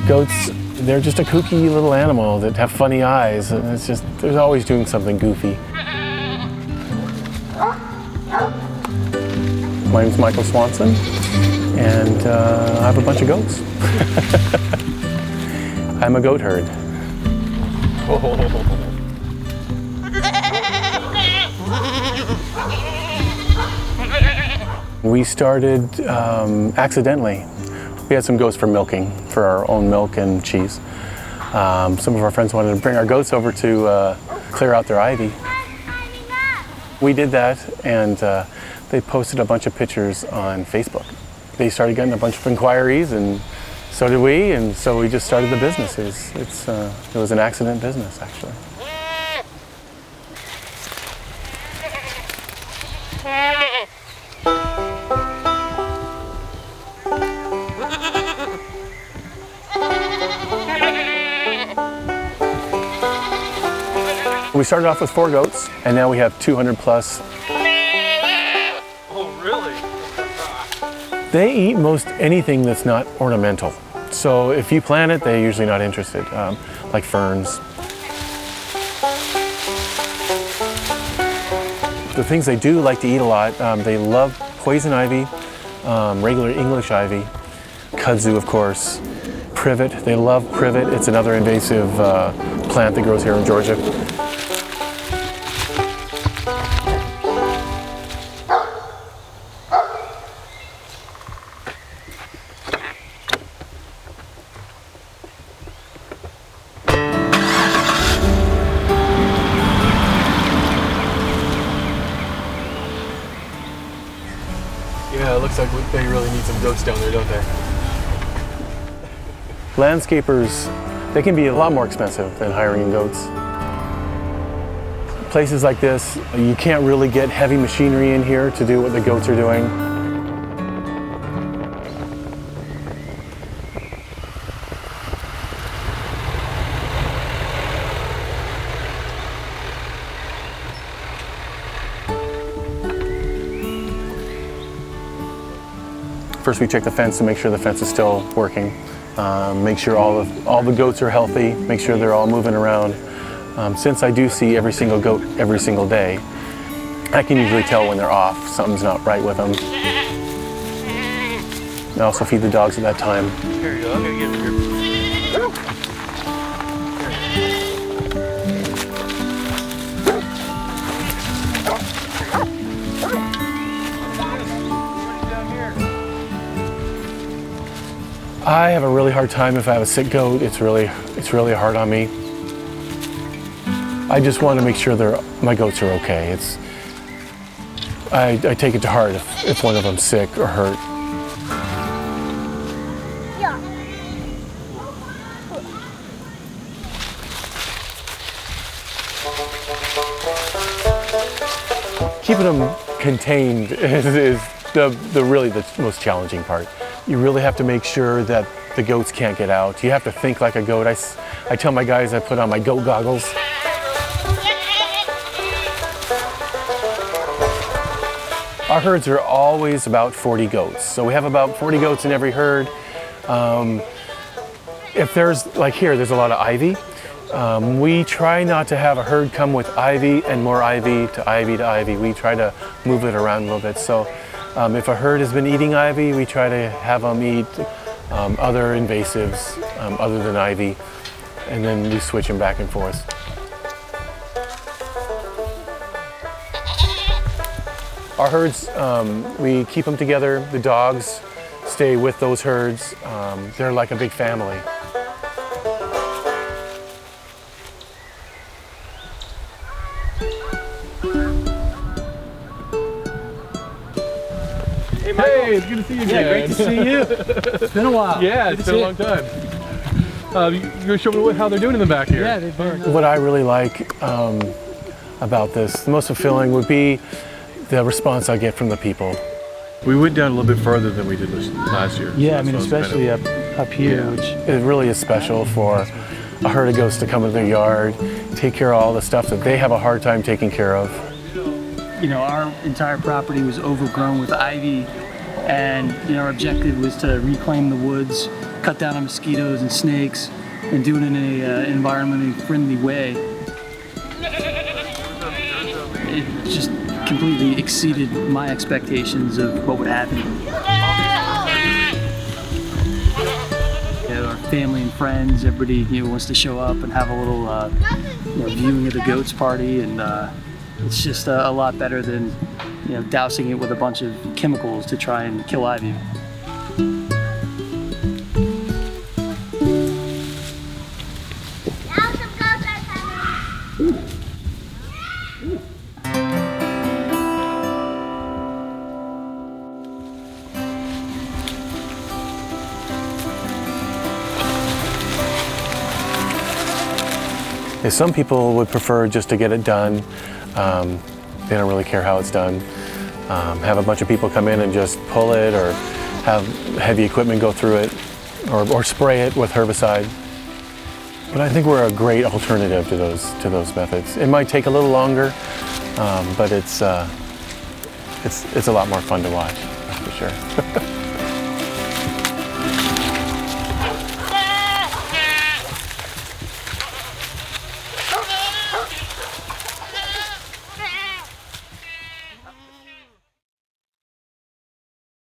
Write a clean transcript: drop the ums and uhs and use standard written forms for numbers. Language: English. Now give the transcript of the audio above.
Goats, they're just a kooky little animal that have funny eyes, and it's just, they're always doing something goofy. My name's Michael Swanson, and I have a bunch of goats. I'm a goat herd. We started accidentally. We had some goats for milking, for our own milk and cheese. Some of our friends wanted to bring our goats over to clear out their ivy. We did that, and they posted a bunch of pictures on Facebook. They started getting a bunch of inquiries, and so did we, and so we just started the business. It was an accident business, actually. We started off with 4 goats, and now we have 200 plus. Oh, really? They eat most anything that's not ornamental. So if you plant it, they're usually not interested, like ferns. The things they do like to eat a lot, they love poison ivy, regular English ivy, kudzo, of course, privet. They love privet. It's another invasive plant that grows here in Georgia. Yeah, it looks like they really need some goats down there, don't they? Landscapers, they can be a lot more expensive than hiring goats. Places like this, you can't really get heavy machinery in here to do what the goats are doing. First we check the fence to make sure the fence is still working. Make sure all the goats are healthy, make sure they're all moving around. Since I do see every single goat every single day, I can usually tell when they're off, something's not right with them. I also feed the dogs at that time. Here you go, I'm gonna get here. I have a really hard time if I have a sick goat. It's really hard on me. I just want to make sure my goats are okay. I take it to heart if one of them's sick or hurt. Yeah. Keeping them contained is really the most challenging part. You really have to make sure that the goats can't get out. You have to think like a goat. I tell my guys I put on my goat goggles. Our herds are always about 40 goats. So we have about 40 goats in every herd. If there's, like here, there's a lot of ivy. We try not to have a herd come with ivy and more ivy to ivy to ivy. We try to move it around a little bit. So if a herd has been eating ivy, we try to have them eat other invasives other than ivy, and then we switch them back and forth. Our herds, we keep them together. The dogs stay with those herds. They're like a big family. Hey, it's good to see you again. Yeah, great to see you. It's been a while. Yeah, it's been a long time. You're going to show me how they're doing in the back here. Yeah, they've been. What I really like about this, the most fulfilling would be the response I get from the people. We went down a little bit further than we did last year. Yeah, So I mean, that's why it's especially kind up here, Yeah. which It really is special for a herd of goats to come into their yard, take care of all the stuff that they have a hard time taking care of. You know, our entire property was overgrown with ivy, and you know, our objective was to reclaim the woods, cut down on mosquitoes and snakes, and do it in a environmentally friendly way. It just completely exceeded my expectations of what would happen. You know, our family and friends, everybody wants to show up and have a little viewing of the goats party, and it's just a lot better than dousing it with a bunch of chemicals to try and kill ivy. Some people would prefer just to get it done. They don't really care how it's done. Have a bunch of people come in and just pull it, or have heavy equipment go through it, or spray it with herbicide. But I think we're a great alternative to those methods. It might take a little longer, but it's a lot more fun to watch, that's for sure.